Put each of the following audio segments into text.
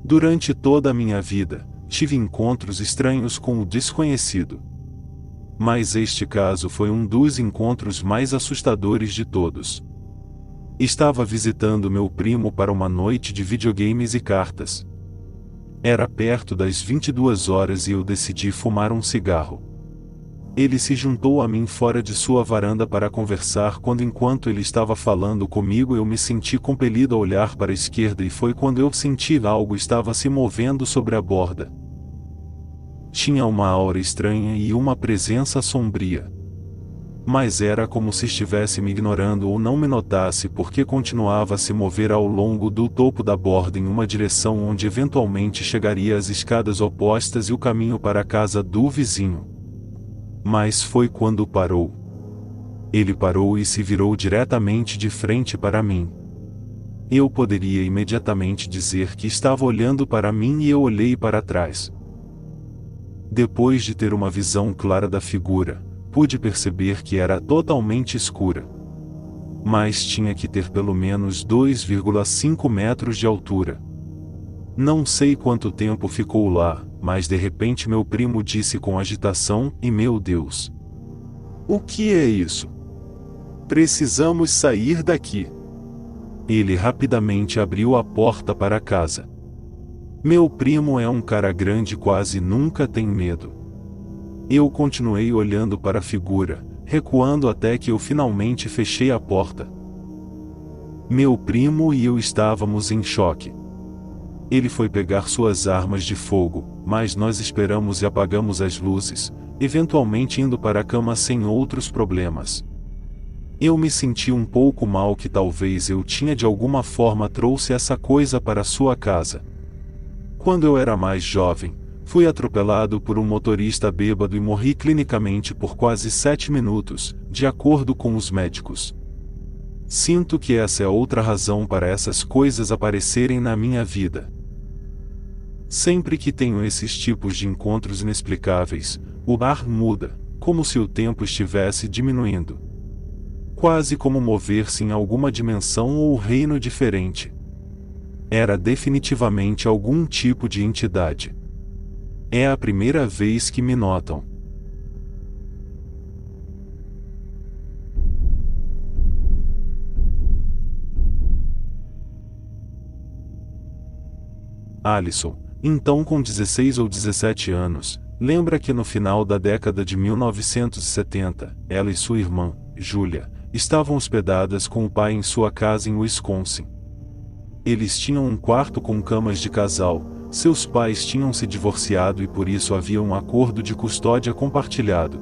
Durante toda a minha vida, tive encontros estranhos com o desconhecido. Mas este caso foi um dos encontros mais assustadores de todos. Estava visitando meu primo para uma noite de videogames e cartas. Era perto das 22 horas e eu decidi fumar um cigarro. Ele se juntou a mim fora de sua varanda para conversar enquanto ele estava falando comigo eu me senti compelido a olhar para a esquerda e foi quando eu senti algo estava se movendo sobre a borda. Tinha uma aura estranha e uma presença sombria. Mas era como se estivesse me ignorando ou não me notasse porque continuava a se mover ao longo do topo da borda em uma direção onde eventualmente chegaria às escadas opostas e o caminho para a casa do vizinho. Mas foi quando parou. Ele parou e se virou diretamente de frente para mim. Eu poderia imediatamente dizer que estava olhando para mim e eu olhei para trás. Depois de ter uma visão clara da figura, pude perceber que era totalmente escura. Mas tinha que ter pelo menos 2,5 metros de altura. Não sei quanto tempo ficou lá, mas de repente meu primo disse com agitação, e meu Deus! O que é isso? Precisamos sair daqui. Ele rapidamente abriu a porta para a casa. Meu primo é um cara grande e quase nunca tem medo. Eu continuei olhando para a figura, recuando até que eu finalmente fechei a porta. Meu primo e eu estávamos em choque. Ele foi pegar suas armas de fogo, mas nós esperamos e apagamos as luzes, eventualmente indo para a cama sem outros problemas. Eu me senti um pouco mal que talvez eu tinha de alguma forma trouxe essa coisa para sua casa. Quando eu era mais jovem, fui atropelado por um motorista bêbado e morri clinicamente por quase 7 minutos, de acordo com os médicos. Sinto que essa é outra razão para essas coisas aparecerem na minha vida. Sempre que tenho esses tipos de encontros inexplicáveis, o ar muda, como se o tempo estivesse diminuindo. Quase como mover-se em alguma dimensão ou reino diferente. Era definitivamente algum tipo de entidade. É a primeira vez que me notam. Alison, então com 16 ou 17 anos, lembra que no final da década de 1970, ela e sua irmã, Julia, estavam hospedadas com o pai em sua casa em Wisconsin. Eles tinham um quarto com camas de casal, seus pais tinham se divorciado e por isso havia um acordo de custódia compartilhado.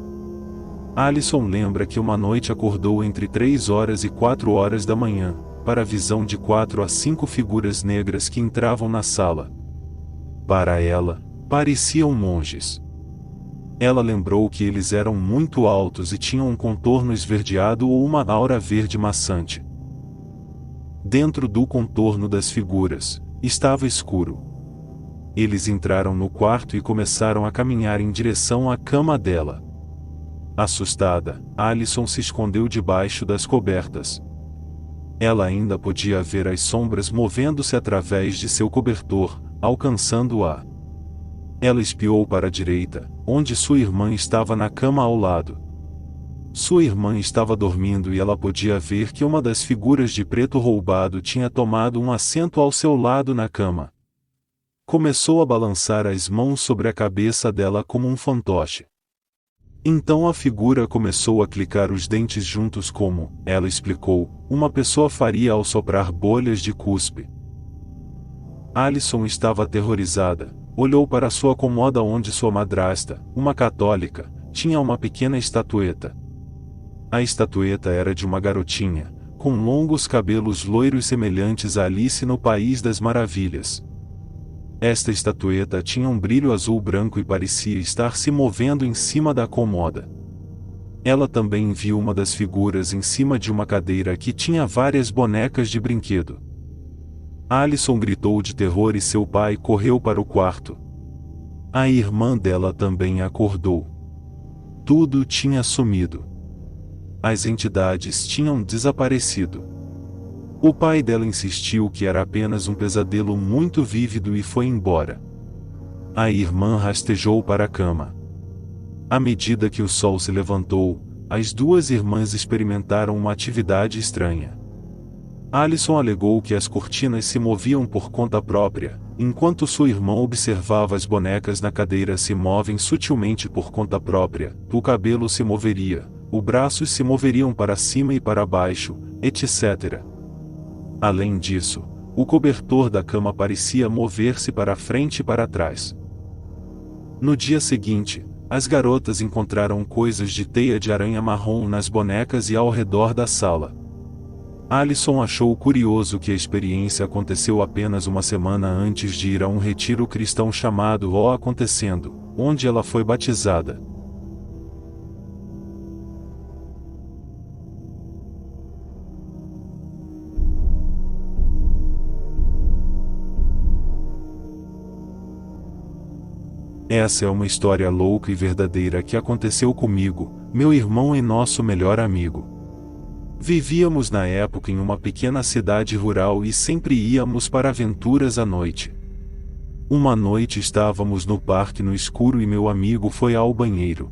Alison lembra que uma noite acordou entre 3 horas e 4 horas da manhã, para a visão de 4 a 5 figuras negras que entravam na sala. Para ela, pareciam monges. Ela lembrou que eles eram muito altos e tinham um contorno esverdeado ou uma aura verde maçante. Dentro do contorno das figuras, estava escuro. Eles entraram no quarto e começaram a caminhar em direção à cama dela. Assustada, Alison se escondeu debaixo das cobertas. Ela ainda podia ver as sombras movendo-se através de seu cobertor, alcançando-a. Ela espiou para a direita, onde sua irmã estava na cama ao lado. Sua irmã estava dormindo e ela podia ver que uma das figuras de preto roubado tinha tomado um assento ao seu lado na cama. Começou a balançar as mãos sobre a cabeça dela como um fantoche. Então a figura começou a clicar os dentes juntos como, ela explicou, uma pessoa faria ao soprar bolhas de cuspe. Alison estava aterrorizada, olhou para sua cômoda onde sua madrasta, uma católica, tinha uma pequena estatueta. A estatueta era de uma garotinha, com longos cabelos loiros semelhantes a Alice no País das Maravilhas. Esta estatueta tinha um brilho azul-branco e parecia estar se movendo em cima da cômoda. Ela também viu uma das figuras em cima de uma cadeira que tinha várias bonecas de brinquedo. Alison gritou de terror e seu pai correu para o quarto. A irmã dela também acordou. Tudo tinha sumido. As entidades tinham desaparecido. O pai dela insistiu que era apenas um pesadelo muito vívido e foi embora. A irmã rastejou para a cama. À medida que o sol se levantou, as duas irmãs experimentaram uma atividade estranha. Alison alegou que as cortinas se moviam por conta própria, enquanto sua irmã observava as bonecas na cadeira se movem sutilmente por conta própria, o cabelo se moveria, os braços se moveriam para cima e para baixo, etc. Além disso, o cobertor da cama parecia mover-se para frente e para trás. No dia seguinte, as garotas encontraram coisas de teia de aranha marrom nas bonecas e ao redor da sala. Alison achou curioso que a experiência aconteceu apenas uma semana antes de ir a um retiro cristão chamado O Acontecendo, onde ela foi batizada. Essa é uma história louca e verdadeira que aconteceu comigo, meu irmão e nosso melhor amigo. Vivíamos na época em uma pequena cidade rural e sempre íamos para aventuras à noite. Uma noite estávamos no parque no escuro e meu amigo foi ao banheiro.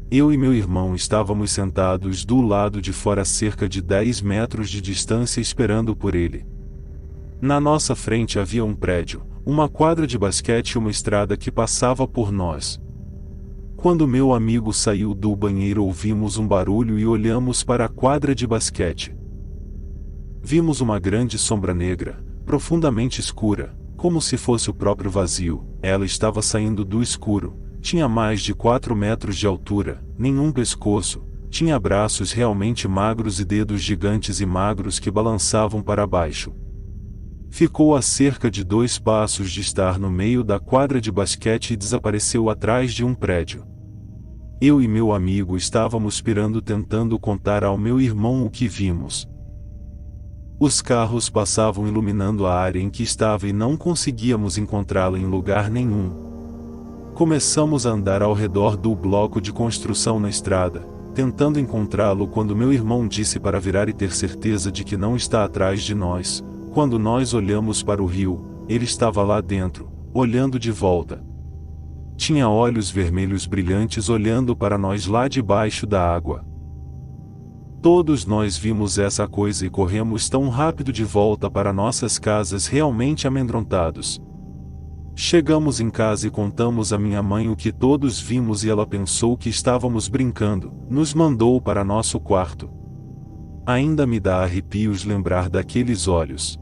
Eu e meu irmão estávamos sentados do lado de fora a cerca de 10 metros de distância esperando por ele. Na nossa frente havia um prédio, uma quadra de basquete e uma estrada que passava por nós. Quando meu amigo saiu do banheiro ouvimos um barulho e olhamos para a quadra de basquete. Vimos uma grande sombra negra, profundamente escura, como se fosse o próprio vazio. Ela estava saindo do escuro, tinha mais de 4 metros de altura, nenhum pescoço, tinha braços realmente magros e dedos gigantes e magros que balançavam para baixo. Ficou a cerca de 2 passos de estar no meio da quadra de basquete e desapareceu atrás de um prédio. Eu e meu amigo estávamos pirando tentando contar ao meu irmão o que vimos. Os carros passavam iluminando a área em que estava e não conseguíamos encontrá-la em lugar nenhum. Começamos a andar ao redor do bloco de construção na estrada, tentando encontrá-lo quando meu irmão disse para virar e ter certeza de que não está atrás de nós. Quando nós olhamos para o rio, ele estava lá dentro, olhando de volta. Tinha olhos vermelhos brilhantes olhando para nós lá debaixo da água. Todos nós vimos essa coisa e corremos tão rápido de volta para nossas casas realmente amedrontados. Chegamos em casa e contamos à minha mãe o que todos vimos e ela pensou que estávamos brincando, nos mandou para nosso quarto. Ainda me dá arrepios lembrar daqueles olhos.